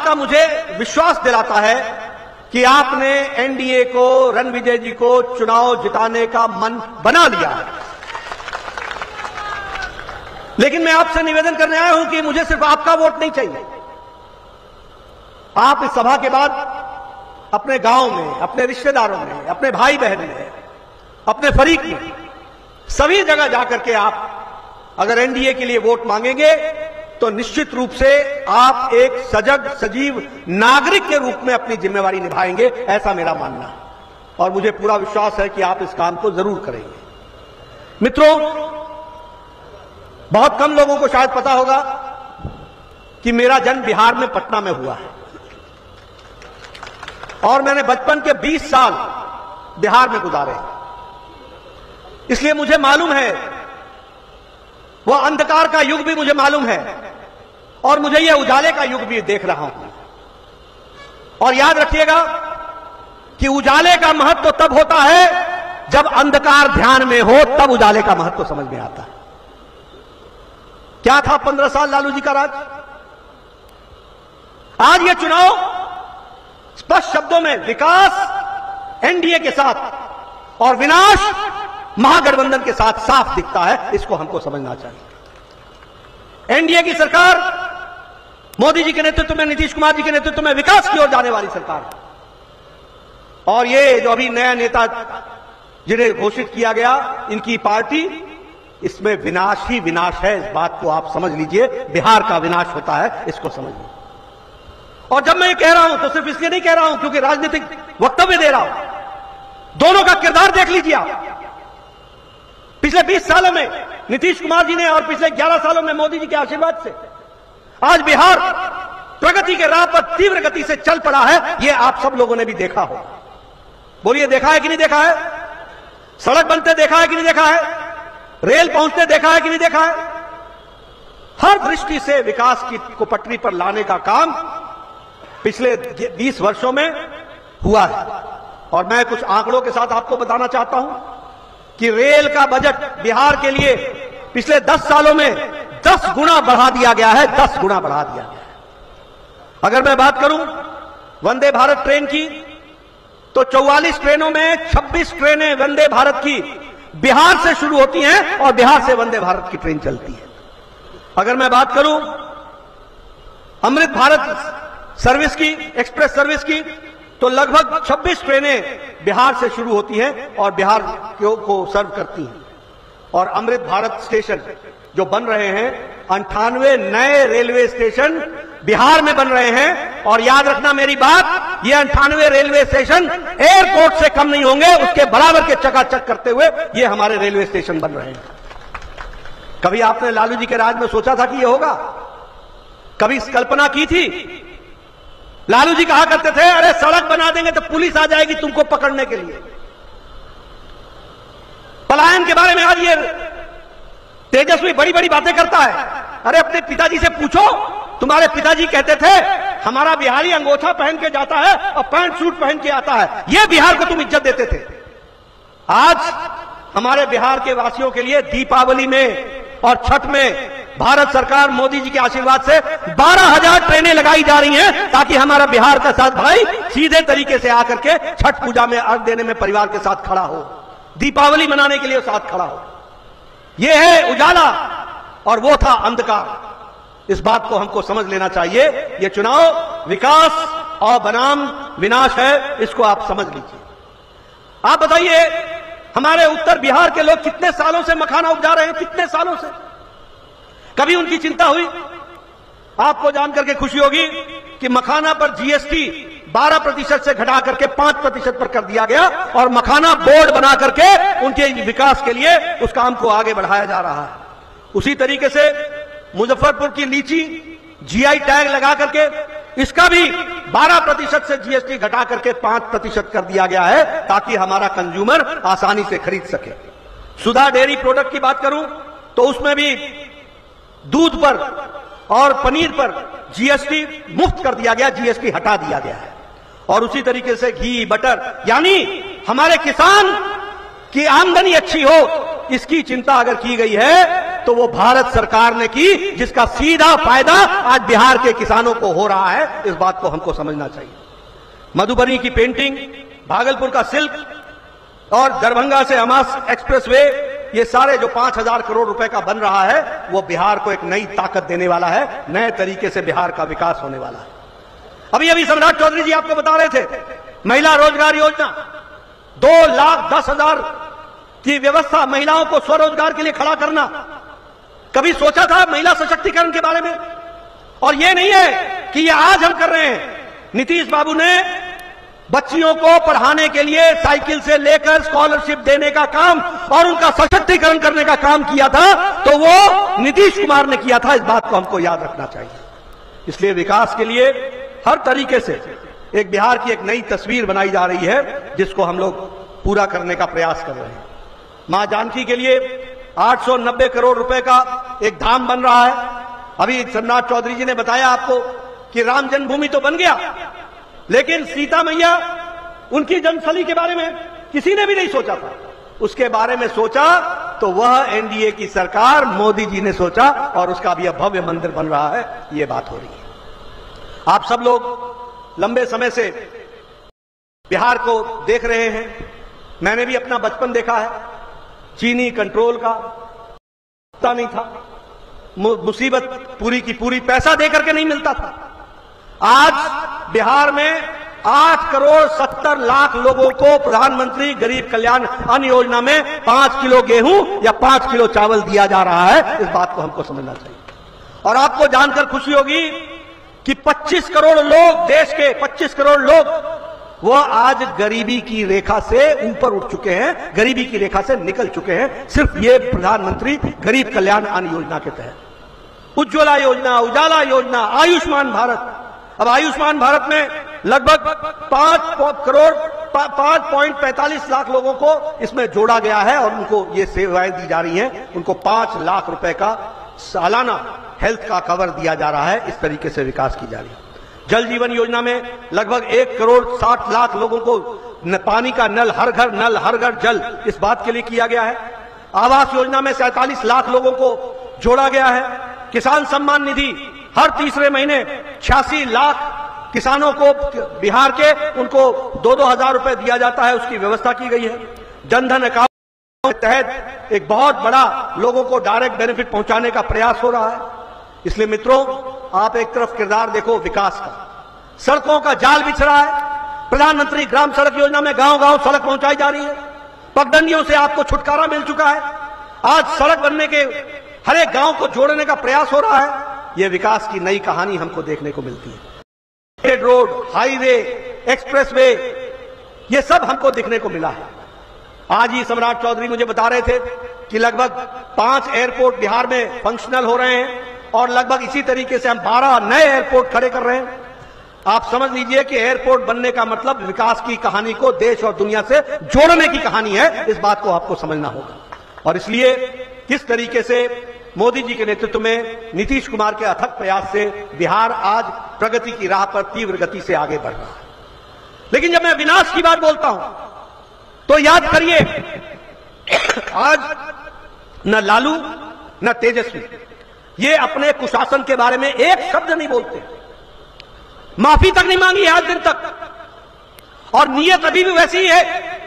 का मुझे विश्वास दिलाता है कि आपने एनडीए को, रणविजय जी को चुनाव जिताने का मन बना लिया है। लेकिन मैं आपसे निवेदन करने आया हूं कि मुझे सिर्फ आपका वोट नहीं चाहिए। आप इस सभा के बाद अपने गांव में, अपने रिश्तेदारों में, अपने भाई बहन में, अपने फरीक में, सभी जगह जाकर के आप अगर एनडीए के लिए वोट मांगेंगे तो निश्चित रूप से आप एक सजग सजीव नागरिक के रूप में अपनी जिम्मेवारी निभाएंगे, ऐसा मेरा मानना है। और मुझे पूरा विश्वास है कि आप इस काम को जरूर करेंगे। मित्रों, बहुत कम लोगों को शायद पता होगा कि मेरा जन्म बिहार में पटना में हुआ है और मैंने बचपन के 20 साल बिहार में गुजारे। इसलिए मुझे मालूम है, वह अंधकार का युग भी मुझे मालूम है और मुझे यह उजाले का युग भी देख रहा हूं। और याद रखिएगा कि उजाले का महत्व तब होता है जब अंधकार ध्यान में हो, तब उजाले का महत्व समझ में आता है। क्या था 15 साल लालू जी का राज? आज यह चुनाव स्पष्ट शब्दों में विकास एनडीए के साथ और विनाश महागठबंधन के साथ साफ दिखता है। इसको हमको समझना चाहिए। एनडीए की सरकार मोदी जी के नेतृत्व में, नीतीश कुमार जी के नेतृत्व में विकास की ओर जाने वाली सरकार है। और ये जो अभी नया नेता जिन्हें घोषित किया गया, इनकी पार्टी, इसमें विनाश ही विनाश है। इस बात को आप समझ लीजिए। बिहार का विनाश होता है, इसको समझ लीजिए। और जब मैं ये कह रहा हूं तो सिर्फ इसलिए नहीं कह रहा हूं क्योंकि राजनीतिक वक्तव्य दे रहा हूं। दोनों का किरदार देख लीजिए आप। पिछले 20 सालों में नीतीश कुमार जी ने और पिछले 11 सालों में मोदी जी के आशीर्वाद से आज बिहार प्रगति के राह पर तीव्र गति से चल पड़ा है। यह आप सब लोगों ने भी देखा हो। बोलिए, देखा है कि नहीं देखा है? सड़क बनते देखा है कि नहीं देखा है? रेल पहुंचते देखा है कि नहीं देखा है? हर दृष्टि से विकास को पटरी पर लाने का काम पिछले 20 वर्षों में हुआ है। और मैं कुछ आंकड़ों के साथ आपको बताना चाहता हूं कि रेल का बजट बिहार के लिए पिछले 10 सालों में 10 गुना बढ़ा दिया गया है। 10 गुना बढ़ा दिया गया है। अगर मैं बात करूं वंदे भारत ट्रेन की, तो 44 ट्रेनों में 26 ट्रेनें वंदे भारत की बिहार से शुरू होती हैं और बिहार से वंदे भारत की ट्रेन चलती है। अगर मैं बात करूं अमृत भारत सर्विस की, एक्सप्रेस सर्विस की, तो लगभग 26 ट्रेनें बिहार से शुरू होती हैं और बिहार को सर्व करती हैं। और अमृत भारत स्टेशन जो बन रहे हैं, 98 नए रेलवे स्टेशन बिहार में बन रहे हैं। और याद रखना मेरी बात, ये 98 रेलवे स्टेशन एयरपोर्ट से कम नहीं होंगे, उसके बराबर के चकाचक करते हुए ये हमारे रेलवे स्टेशन बन रहे हैं। कभी आपने लालू जी के राज में सोचा था कि ये होगा? कभी कल्पना की थी? लालू जी कहा करते थे, अरे सड़क बना देंगे तो पुलिस आ जाएगी तुमको पकड़ने के लिए। पलायन के बारे में आज ये तेजस्वी बड़ी बड़ी बातें करता है। अरे अपने पिताजी से पूछो, तुम्हारे पिताजी कहते थे हमारा बिहारी अंगोछा पहन के जाता है और पैंट सूट पहन के आता है, ये बिहार को तुम इज्जत देते थे। आज हमारे बिहार के वासियों के लिए दीपावली में और छठ में भारत सरकार मोदी जी के आशीर्वाद से 12,000 ट्रेनें लगाई जा रही हैं ताकि हमारा बिहार का साथ भाई सीधे तरीके से आकर के छठ पूजा में अर्घ देने में परिवार के साथ खड़ा हो, दीपावली मनाने के लिए साथ खड़ा हो। यह है उजाला और वो था अंधकार। इस बात को हमको समझ लेना चाहिए। यह चुनाव विकास और बनाम विनाश है, इसको आप समझ लीजिए। आप बताइए, हमारे उत्तर बिहार के लोग कितने सालों से मखाना उपजा रहे हैं? कितने सालों से? कभी उनकी चिंता हुई? आपको जानकर के खुशी होगी कि मखाना पर जीएसटी 12% से घटा करके 5% पर कर दिया गया और मखाना बोर्ड बना करके उनके विकास के लिए उस काम को आगे बढ़ाया जा रहा है। उसी तरीके से मुजफ्फरपुर की लीची जीआई टैग लगा करके इसका भी 12% से जीएसटी घटा करके 5% कर दिया गया है ताकि हमारा कंज्यूमर आसानी से खरीद सके। सुधा डेयरी प्रोडक्ट की बात करूं तो उसमें भी दूध पर और पनीर पर जीएसटी मुफ्त कर दिया गया, जीएसटी हटा दिया गया है। और उसी तरीके से घी, बटर, यानी हमारे किसान की आमदनी अच्छी हो, इसकी चिंता अगर की गई है तो वो भारत सरकार ने की, जिसका सीधा फायदा आज बिहार के किसानों को हो रहा है। इस बात को हमको समझना चाहिए। मधुबनी की पेंटिंग, भागलपुर का सिल्क और दरभंगा से हमास एक्सप्रेसवे, ये सारे जो 5,000 करोड़ रुपए का बन रहा है, वो बिहार को एक नई ताकत देने वाला है। नए तरीके से बिहार का विकास होने वाला है। अभी अभी सम्राट चौधरी जी आपको बता रहे थे, महिला रोजगार योजना 2,10,000 की व्यवस्था, महिलाओं को स्वरोजगार के लिए खड़ा करना। कभी सोचा था महिला सशक्तिकरण के बारे में? और ये नहीं है कि ये आज हम कर रहे हैं। नीतीश बाबू ने बच्चियों को पढ़ाने के लिए साइकिल से लेकर स्कॉलरशिप देने का काम और उनका सशक्तिकरण करने का काम किया था, तो वो नीतीश कुमार ने किया था। इस बात को हमको याद रखना चाहिए। इसलिए विकास के लिए हर तरीके से एक बिहार की एक नई तस्वीर बनाई जा रही है, जिसको हम लोग पूरा करने का प्रयास कर रहे हैं। मां जानकी के लिए 890 करोड़ रुपए का एक धाम बन रहा है। अभी सम्राट चौधरी जी ने बताया आपको कि राम जन्मभूमि तो बन गया, लेकिन सीता मैया, उनकी जन्मस्थली के बारे में किसी ने भी नहीं सोचा था। उसके बारे में सोचा तो वह एनडीए की सरकार, मोदी जी ने सोचा, और उसका भी अब भव्य मंदिर बन रहा है। यह बात हो रही है। आप सब लोग लंबे समय से बिहार को देख रहे हैं। मैंने भी अपना बचपन देखा है। चीनी कंट्रोल का पता नहीं था, मुसीबत पूरी की पूरी पैसा देकर के नहीं मिलता था। आज बिहार में 8,70,00,000 लोगों को प्रधानमंत्री गरीब कल्याण अन्न योजना में 5 किलो गेहूं या 5 किलो चावल दिया जा रहा है। इस बात को हमको समझना चाहिए। और आपको जानकर खुशी होगी कि 25 करोड़ लोग, देश के 25 करोड़ लोग, वो आज गरीबी की रेखा से ऊपर उठ चुके हैं, गरीबी की रेखा से निकल चुके हैं, सिर्फ ये प्रधानमंत्री गरीब कल्याण अन्न योजना के तहत। उज्ज्वला योजना, उजाला योजना, आयुष्मान भारत। अब आयुष्मान भारत में लगभग 5.45 लाख लोगों को इसमें जोड़ा गया है और उनको ये सेवाएं दी जा रही हैं। उनको 5 लाख रुपए का सालाना हेल्थ का कवर दिया जा रहा है। इस तरीके से विकास की जा रही है। जल जीवन योजना में लगभग 1,60,00,000 लोगों को पानी का नल हर घर जल, इस बात के लिए किया गया है। आवास योजना में 47 लाख लोगों को जोड़ा गया है। किसान सम्मान निधि हर तीसरे महीने 86 लाख किसानों को बिहार के, उनको 2-2 हजार रुपए दिया जाता है, उसकी व्यवस्था की गई है। जनधन अकाउंट के तहत एक बहुत बड़ा लोगों को डायरेक्ट बेनिफिट पहुंचाने का प्रयास हो रहा है। इसलिए मित्रों, आप एक तरफ किरदार देखो विकास का, सड़कों का जाल बिछ रहा है। प्रधानमंत्री ग्राम सड़क योजना में गांव-गांव सड़क पहुंचाई जा रही है। पगडंडियों से आपको छुटकारा मिल चुका है। आज सड़क बनने के हर एक गांव को जोड़ने का प्रयास हो रहा है। यह विकास की नई कहानी हमको देखने को मिलती है। रोड, हाईवे, एक्सप्रेसवे, ये सब हमको दिखने को मिला है। आज ही सम्राट चौधरी मुझे बता रहे थे कि लगभग 5 एयरपोर्ट बिहार में फंक्शनल हो रहे हैं और लगभग इसी तरीके से हम 12 नए एयरपोर्ट खड़े कर रहे हैं। आप समझ लीजिए कि एयरपोर्ट बनने का मतलब विकास की कहानी को देश और दुनिया से जोड़ने की कहानी है। इस बात को आपको समझना होगा। और इसलिए किस तरीके से मोदी जी के नेतृत्व में नीतीश कुमार के अथक प्रयास से बिहार आज प्रगति की राह पर तीव्र गति से आगे बढ़ रहा है। लेकिन जब मैं विनाश की बात बोलता हूं तो याद करिए, आज न लालू न तेजस्वी ये अपने कुशासन के बारे में एक शब्द नहीं बोलते, माफी तक नहीं मांगी आज दिन तक, और नीयत अभी भी वैसी ही है।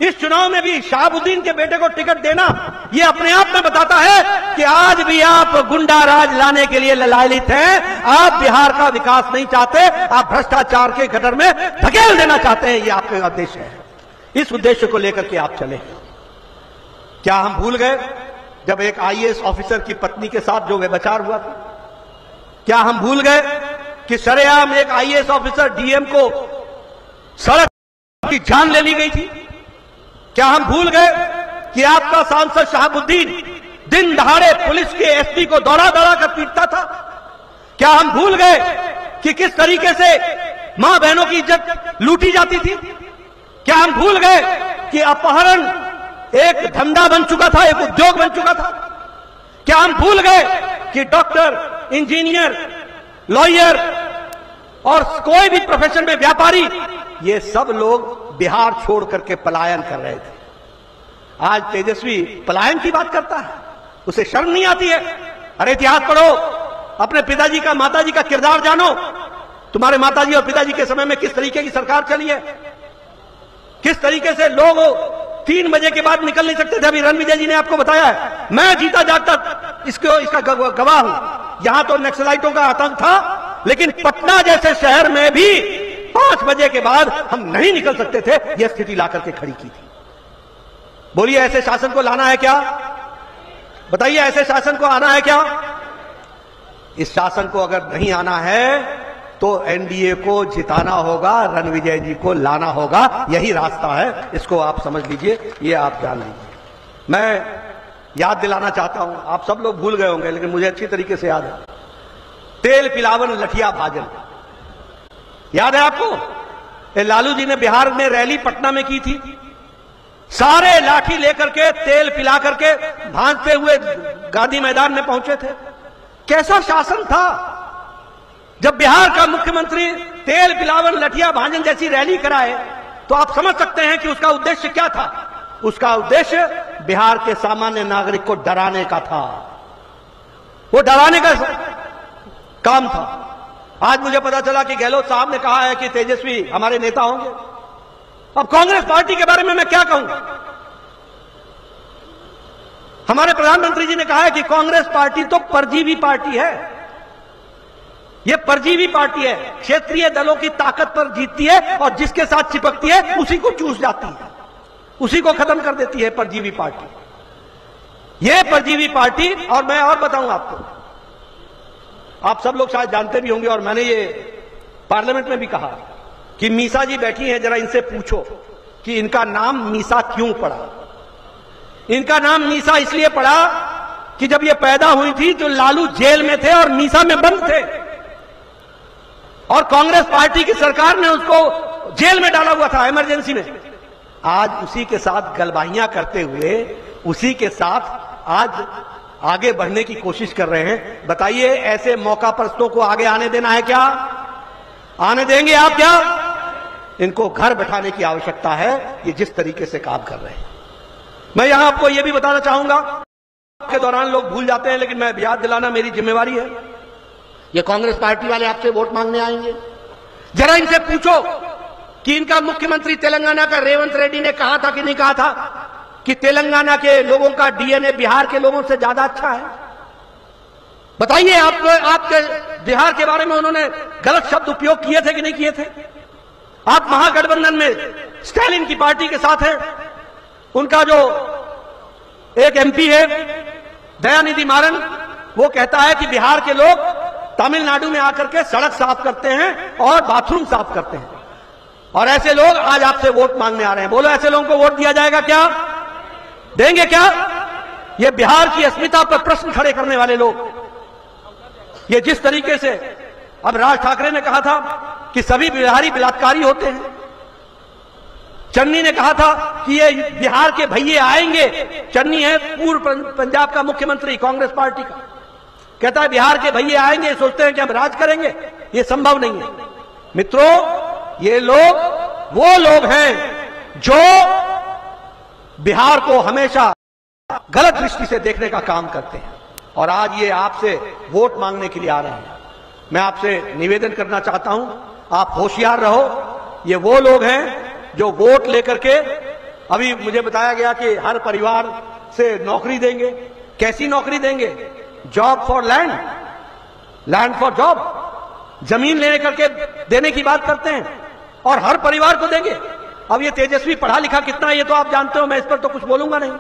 इस चुनाव में भी शहाबुद्दीन के बेटे को टिकट देना ये अपने आप में बताता है कि आज भी आप गुंडा राज लाने के लिए ललायित हैं। आप बिहार का विकास नहीं चाहते, आप भ्रष्टाचार के गटर में धकेल देना चाहते हैं। ये आपका उद्देश्य है। इस उद्देश्य को लेकर के आप चले। क्या हम भूल गए जब एक आईएएस ऑफिसर की पत्नी के साथ जो व्यभिचार हुआ था? क्या हम भूल गए कि सरेआम एक आईएएस ऑफिसर डीएम को सड़क की जान ले ली गई थी? क्या हम भूल गए कि आपका सांसद शहाबुद्दीन दिन दहाड़े पुलिस के एसपी को दौड़ा दौड़ा कर पीटता था? क्या हम भूल गए कि किस तरीके से मां बहनों की इज्जत लूटी जाती थी? क्या हम भूल गए कि अपहरण एक धंधा बन चुका था, एक उद्योग बन चुका था? क्या हम भूल गए कि डॉक्टर, इंजीनियर, लॉयर और कोई भी प्रोफेशन में व्यापारी, ये सब लोग बिहार छोड़ करके पलायन कर रहे थे? आज तेजस्वी पलायन की बात करता है। उसे शर्म नहीं आती है? अरे इतिहास पढ़ो, अपने पिताजी का माताजी का किरदार जानो। तुम्हारे माताजी और पिताजी के समय में किस तरीके की सरकार चली है, किस तरीके से लोग 3 बजे के बाद निकल नहीं सकते थे। अभी रणविजय जी ने आपको बताया है, मैं जीता जागता इसका गवाह हूं। यहां तो नक्सलाइटों का आतंक था, लेकिन पटना जैसे शहर में भी 5 बजे के बाद हम नहीं निकल सकते थे। यह स्थिति लाकर के खड़ी की थी। बोलिए, ऐसे शासन को लाना है क्या? बताइए, ऐसे शासन को आना है क्या? इस शासन को अगर नहीं आना है तो एनडीए को जिताना होगा, रणविजय जी को लाना होगा। यही रास्ता है, इसको आप समझ लीजिए, ये आप जान लीजिए। मैं याद दिलाना चाहता हूं, आप सब लोग भूल गए होंगे लेकिन मुझे अच्छी तरीके से याद है। तेल पिलावन लठिया भाजन, याद है आपको? लालू जी ने बिहार में रैली पटना में की थी, सारे लाठी लेकर के तेल पिला करके भांजते हुए गांधी मैदान में पहुंचे थे। कैसा शासन था? जब बिहार का मुख्यमंत्री तेल पिलावन लठिया भांजन जैसी रैली कराए तो आप समझ सकते हैं कि उसका उद्देश्य क्या था। उसका उद्देश्य बिहार के सामान्य नागरिक को डराने का था, वो डराने का काम था। आज मुझे पता चला कि गहलोत साहब ने कहा है कि तेजस्वी हमारे नेता होंगे। अब कांग्रेस पार्टी के बारे में मैं क्या कहूं? हमारे प्रधानमंत्री जी ने कहा है कि कांग्रेस पार्टी तो परजीवी पार्टी है। यह परजीवी पार्टी है, क्षेत्रीय दलों की ताकत पर जीतती है और जिसके साथ चिपकती है उसी को चूस जाती है, उसी को खत्म कर देती है परजीवी पार्टी। यह परजीवी पार्टी, और मैं और बताऊं आपको, आप सब लोग शायद जानते भी होंगे और मैंने ये पार्लियामेंट में भी कहा कि मीसा जी बैठी हैं, जरा इनसे पूछो कि इनका नाम मीसा क्यों पड़ा। इनका नाम मीसा इसलिए पड़ा कि जब ये पैदा हुई थी तो लालू जेल में थे और मीसा में बंद थे, और कांग्रेस पार्टी की सरकार ने उसको जेल में डाला हुआ था इमरजेंसी में। आज उसी के साथ गलबाहियां करते हुए उसी के साथ आज आगे बढ़ने की कोशिश कर रहे हैं। बताइए, ऐसे मौका परस्तों को आगे आने देना है क्या? आने देंगे आप क्या? इनको घर बैठाने की आवश्यकता है, ये जिस तरीके से काम कर रहे हैं। मैं यहां आपको यह भी बताना चाहूंगा, के दौरान लोग भूल जाते हैं लेकिन मैं याद दिलाना मेरी जिम्मेवारी है। ये कांग्रेस पार्टी वाले आपसे वोट मांगने आएंगे, जरा इनसे पूछो कि इनका मुख्यमंत्री तेलंगाना का रेवंत रेड्डी ने कहा था कि नहीं कहा था कि तेलंगाना के लोगों का डीएनए बिहार के लोगों से ज्यादा अच्छा है। बताइए, आपके बिहार के बारे में उन्होंने गलत शब्द उपयोग किए थे कि नहीं किए थे? आप महागठबंधन में स्टालिन की पार्टी के साथ हैं, उनका जो एक एमपी है दयानिधि मारन, वो कहता है कि बिहार के लोग तमिलनाडु में आकर के सड़क साफ करते हैं और बाथरूम साफ करते हैं, और ऐसे लोग आज आपसे वोट मांगने आ रहे हैं। बोलो, ऐसे लोगों को वोट दिया जाएगा क्या? देंगे क्या? ये बिहार की अस्मिता पर प्रश्न खड़े करने वाले लोग, ये जिस तरीके से अब राज ठाकरे ने कहा था कि सभी बिहारी बलात्कारी होते हैं, चन्नी ने कहा था कि ये बिहार के भैये आएंगे। चन्नी है पूर्व पंजाब का मुख्यमंत्री कांग्रेस पार्टी का, कहता है बिहार के भैये आएंगे, सोचते हैं कि हम राज करेंगे। ये संभव नहीं है मित्रों। ये लोग वो लोग हैं जो बिहार को हमेशा गलत दृष्टि से देखने का काम करते हैं, और आज ये आपसे वोट मांगने के लिए आ रहे हैं। मैं आपसे निवेदन करना चाहता हूं, आप होशियार रहो। ये वो लोग हैं जो वोट लेकर के, अभी मुझे बताया गया कि हर परिवार से नौकरी देंगे। कैसी नौकरी देंगे? Job for land, land for job, जमीन लेने करके देने की बात करते हैं और हर परिवार को देंगे। अब ये तेजस्वी पढ़ा लिखा कितना है ये तो आप जानते हो, मैं इस पर तो कुछ बोलूंगा नहीं,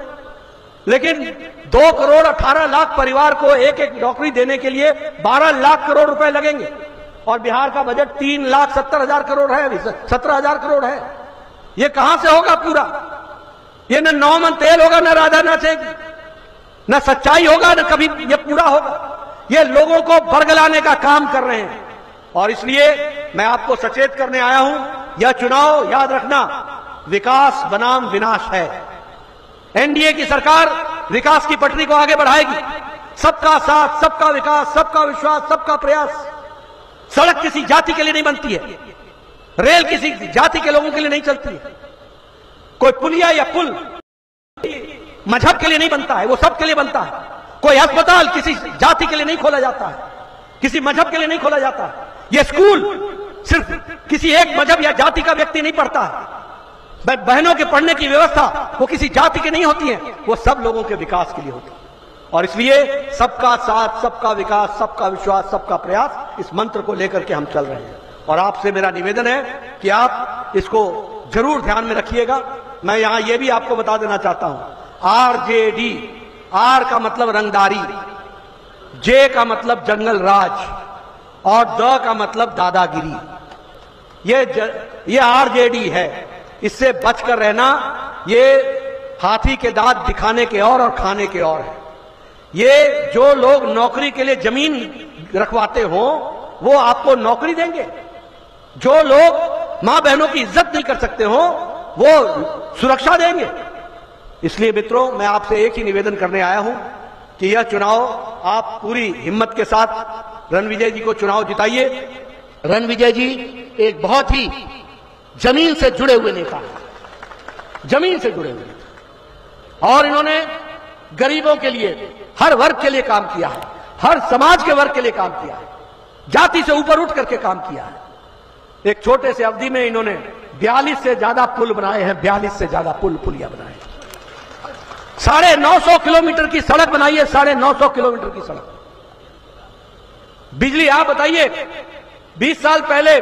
लेकिन 2 करोड़ 18 लाख परिवार को एक एक नौकरी देने के लिए 12 लाख करोड़ रुपए लगेंगे, और बिहार का बजट 3,70,000 करोड़ है, अभी 17,000 करोड़ है। ये कहां से होगा पूरा? ये न 9 मन तेल होगा, न राधा नाचेगी, न सच्चाई होगा, न कभी ये पूरा होगा। ये लोगों को बरगलाने का काम कर रहे हैं, और इसलिए मैं आपको सचेत करने आया हूं, यह चुनाव याद रखना विकास बनाम विनाश है। एनडीए की सरकार विकास की पटरी को आगे बढ़ाएगी। सबका साथ, सबका विकास, सबका विश्वास, सबका प्रयास। सड़क किसी जाति के लिए नहीं बनती है, रेल किसी जाति के लोगों के लिए नहीं चलती है, कोई पुलिया या पुल मजहब के लिए नहीं बनता है, वो सबके लिए बनता है। कोई अस्पताल किसी जाति के लिए नहीं खोला जाता है, किसी मजहब के लिए नहीं खोला जाता है। यह स्कूल सिर्फ किसी एक मजहब या जाति का व्यक्ति नहीं पढ़ता है। बहनों के पढ़ने की व्यवस्था वो किसी जाति की नहीं होती है, वो सब लोगों के विकास के लिए होती है। और इसलिए सबका साथ, सबका विकास, सबका विश्वास, सबका प्रयास, इस मंत्र को लेकर के हम चल रहे हैं। और आपसे मेरा निवेदन है कि आप इसको जरूर ध्यान में रखिएगा। मैं यहां यह भी आपको बता देना चाहता हूं, आरजेडी, आर का मतलब रंगदारी, जे का मतलब जंगल राज और द का मतलब दादागिरी। ये आरजेडी है, इससे बचकर रहना। ये हाथी के दांत दिखाने के और खाने के और है। ये जो लोग नौकरी के लिए जमीन रखवाते हो वो आपको नौकरी देंगे। जो लोग मां बहनों की इज्जत नहीं कर सकते हो वो सुरक्षा देंगे। इसलिए मित्रों, मैं आपसे एक ही निवेदन करने आया हूं कि यह चुनाव आप पूरी हिम्मत के साथ रणविजय जी को चुनाव जिताइए। रणविजय जी एक बहुत ही जमीन से जुड़े हुए नेता, जमीन से जुड़े हुए, और इन्होंने गरीबों के लिए, हर वर्ग के लिए काम किया है, हर समाज के वर्ग के लिए काम किया है, जाति से ऊपर उठ करके काम किया है। एक छोटे से अवधि में इन्होंने 42 से ज्यादा पुल बनाए हैं, 42 से ज्यादा पुलिया बनाए हैं। 950 किलोमीटर की सड़क बनाई है, 950 किलोमीटर की सड़क। बिजली, आप बताइए, 20 साल पहले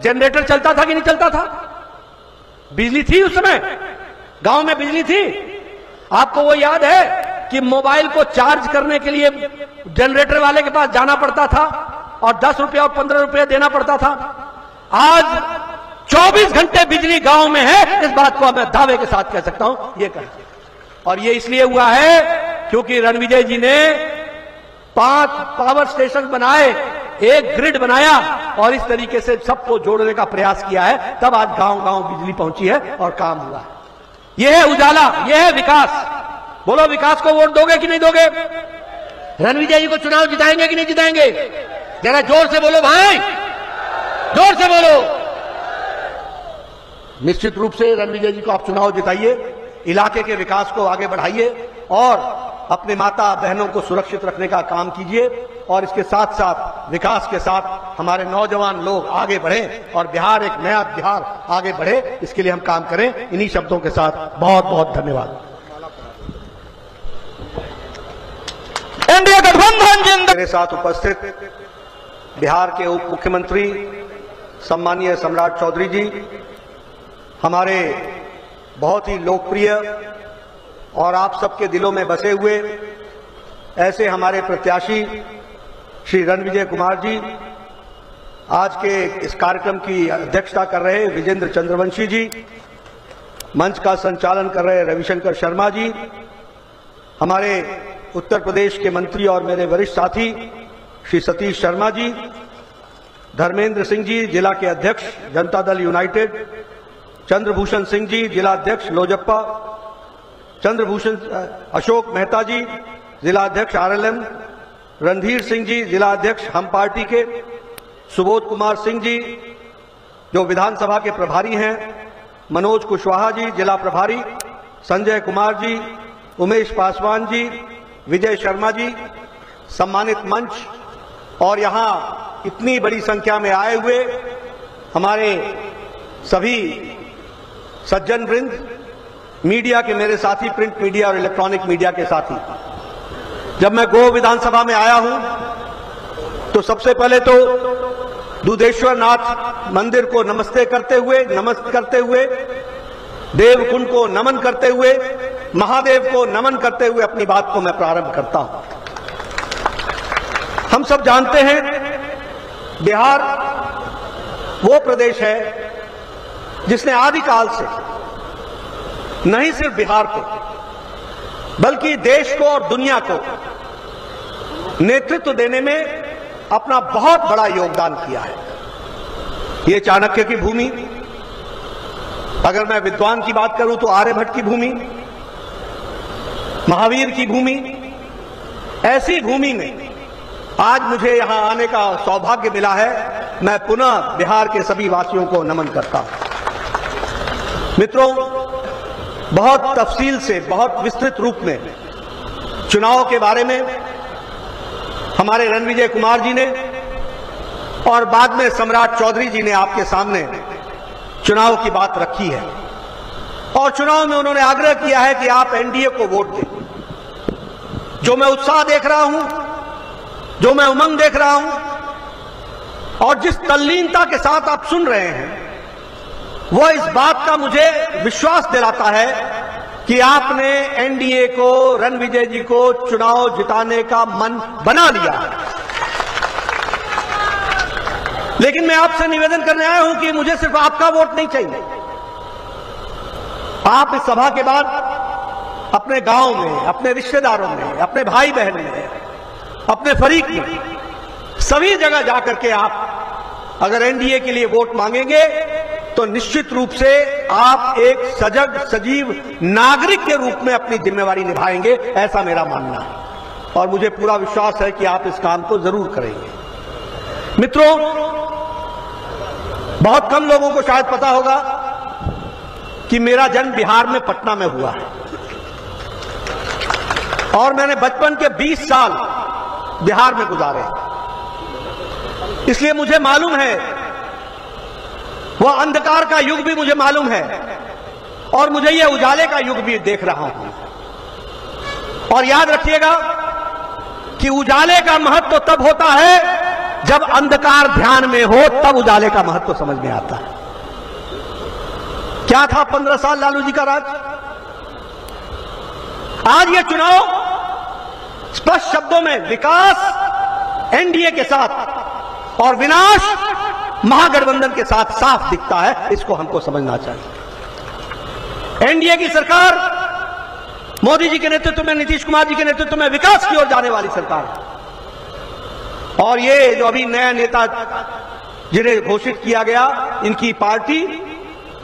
जनरेटर चलता था कि नहीं चलता था? बिजली थी उस समय? गांव में बिजली थी? आपको वो याद है कि मोबाइल को चार्ज करने के लिए जनरेटर वाले के पास जाना पड़ता था और 10 रुपये और 15 रुपये देना पड़ता था? आज 24 घंटे बिजली गांव में है। इस बात को मैं दावे के साथ कह सकता हूं, ये कह। और ये इसलिए हुआ है क्योंकि रणविजय जी ने 5 पावर स्टेशन बनाए, एक ग्रिड बनाया और इस तरीके से सबको जोड़ने का प्रयास किया है। तब आज गांव गांव बिजली पहुंची है और काम हुआ है। यह है उजाला, यह है विकास। बोलो, विकास को वोट दोगे कि नहीं दोगे? रणविजय जी को चुनाव जिताएंगे कि नहीं जिताएंगे? जरा जोर से बोलो भाई, जोर से बोलो। निश्चित रूप से रणविजय जी को आप चुनाव जिताइए, इलाके के विकास को आगे बढ़ाइए और अपने माता बहनों को सुरक्षित रखने का काम कीजिए। और इसके साथ साथ विकास के साथ हमारे नौजवान लोग आगे बढ़ें और बिहार एक नया बिहार आगे बढ़े, इसके लिए हम काम करें। इन्हीं शब्दों के साथ बहुत बहुत धन्यवाद। एनडीए गठबंधन जिंदाबाद। मेरे साथ उपस्थित बिहार के उप मुख्यमंत्री सम्मानीय सम्राट चौधरी जी, हमारे बहुत ही लोकप्रिय और आप सबके दिलों में बसे हुए ऐसे हमारे प्रत्याशी श्री रणविजय कुमार जी, आज के इस कार्यक्रम की अध्यक्षता कर रहे विजेंद्र चंद्रवंशी जी, मंच का संचालन कर रहे रविशंकर शर्मा जी, हमारे उत्तर प्रदेश के मंत्री और मेरे वरिष्ठ साथी श्री सतीश शर्मा जी, धर्मेंद्र सिंह जी, जिला के अध्यक्ष जनता दल यूनाइटेड, चंद्रभूषण सिंह जी, जिला अध्यक्ष लोजप्पा, चंद्रभूषण अशोक मेहता जी, जिला अध्यक्ष आरएलएम, रणधीर सिंह जी, जिला अध्यक्ष हम पार्टी के, सुबोध कुमार सिंह जी जो विधानसभा के प्रभारी हैं, मनोज कुशवाहा जी जिला प्रभारी, संजय कुमार जी, उमेश पासवान जी, विजय शर्मा जी, सम्मानित मंच और यहां इतनी बड़ी संख्या में आए हुए हमारे सभी सज्जन वृंद, मीडिया के मेरे साथी, प्रिंट मीडिया और इलेक्ट्रॉनिक मीडिया के साथी। जब मैं गो विधानसभा में आया हूं तो सबसे पहले तो दुधेश्वर नाथ मंदिर को नमस्ते करते हुए, देवकुंड को नमन करते हुए, महादेव को नमन करते हुए अपनी बात को मैं प्रारंभ करता हूं। हम सब जानते हैं बिहार वो प्रदेश है जिसने आदिकाल से नहीं सिर्फ बिहार को बल्कि देश को और दुनिया को नेतृत्व देने में अपना बहुत बड़ा योगदान किया है। ये चाणक्य की भूमि, अगर मैं विद्वान की बात करूं तो आर्यभट्ट की भूमि, महावीर की भूमि, ऐसी भूमि में आज मुझे यहां आने का सौभाग्य मिला है। मैं पुनः बिहार के सभी वासियों को नमन करता हूं। मित्रों, बहुत तफसील से, बहुत विस्तृत रूप में चुनाव के बारे में हमारे रणविजय कुमार जी ने और बाद में सम्राट चौधरी जी ने आपके सामने चुनाव की बात रखी है और चुनाव में उन्होंने आग्रह किया है कि आप एनडीए को वोट दें। जो मैं उत्साह देख रहा हूं, जो मैं उमंग देख रहा हूं और जिस तल्लीनता के साथ आप सुन रहे हैं, वो इस बात का मुझे विश्वास दिलाता है कि आपने एनडीए को, रणविजय जी को चुनाव जिताने का मन बना लिया है। लेकिन मैं आपसे निवेदन करने आया हूं कि मुझे सिर्फ आपका वोट नहीं चाहिए। आप इस सभा के बाद अपने गांव में, अपने रिश्तेदारों में, अपने भाई बहन में, अपने फरीक में, सभी जगह जाकर के आप अगर एनडीए के लिए वोट मांगेंगे तो निश्चित रूप से आप एक सजग सजीव नागरिक के रूप में अपनी जिम्मेवारी निभाएंगे, ऐसा मेरा मानना है और मुझे पूरा विश्वास है कि आप इस काम को जरूर करेंगे। मित्रों, बहुत कम लोगों को शायद पता होगा कि मेरा जन्म बिहार में पटना में हुआ है और मैंने बचपन के 20 साल बिहार में गुजारे। इसलिए मुझे मालूम है, वह अंधकार का युग भी मुझे मालूम है और मुझे यह उजाले का युग भी देख रहा हूं। और याद रखिएगा कि उजाले का महत्व तब होता है जब अंधकार ध्यान में हो, तब उजाले का महत्व समझ में आता है। क्या था 15 साल लालू जी का राज? आज ये चुनाव स्पष्ट शब्दों में विकास एनडीए के साथ और विनाश महागठबंधन के साथ साफ दिखता है। इसको हमको समझना चाहिए। एनडीए की सरकार मोदी जी के नेतृत्व में, नीतीश कुमार जी के नेतृत्व में विकास की ओर जाने वाली सरकार है और ये जो अभी नया नेता जिन्हें घोषित किया गया, इनकी पार्टी,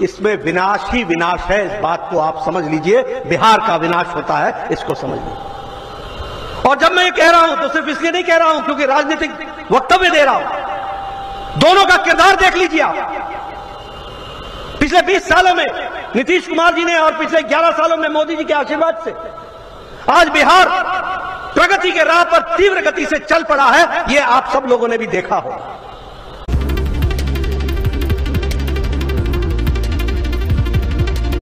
इसमें विनाश ही विनाश है। इस बात को आप समझ लीजिए। बिहार का विनाश होता है, इसको समझ लीजिए। और जब मैं ये कह रहा हूं तो सिर्फ इसलिए नहीं कह रहा हूं क्योंकि राजनीतिक वक्तव्य दे रहा हूं। दोनों का किरदार देख लीजिए आप। पिछले 20 सालों में नीतीश कुमार जी ने और पिछले 11 सालों में मोदी जी के आशीर्वाद से आज बिहार प्रगति के राह पर तीव्र गति से चल पड़ा है। ये आप सब लोगों ने भी देखा होगा।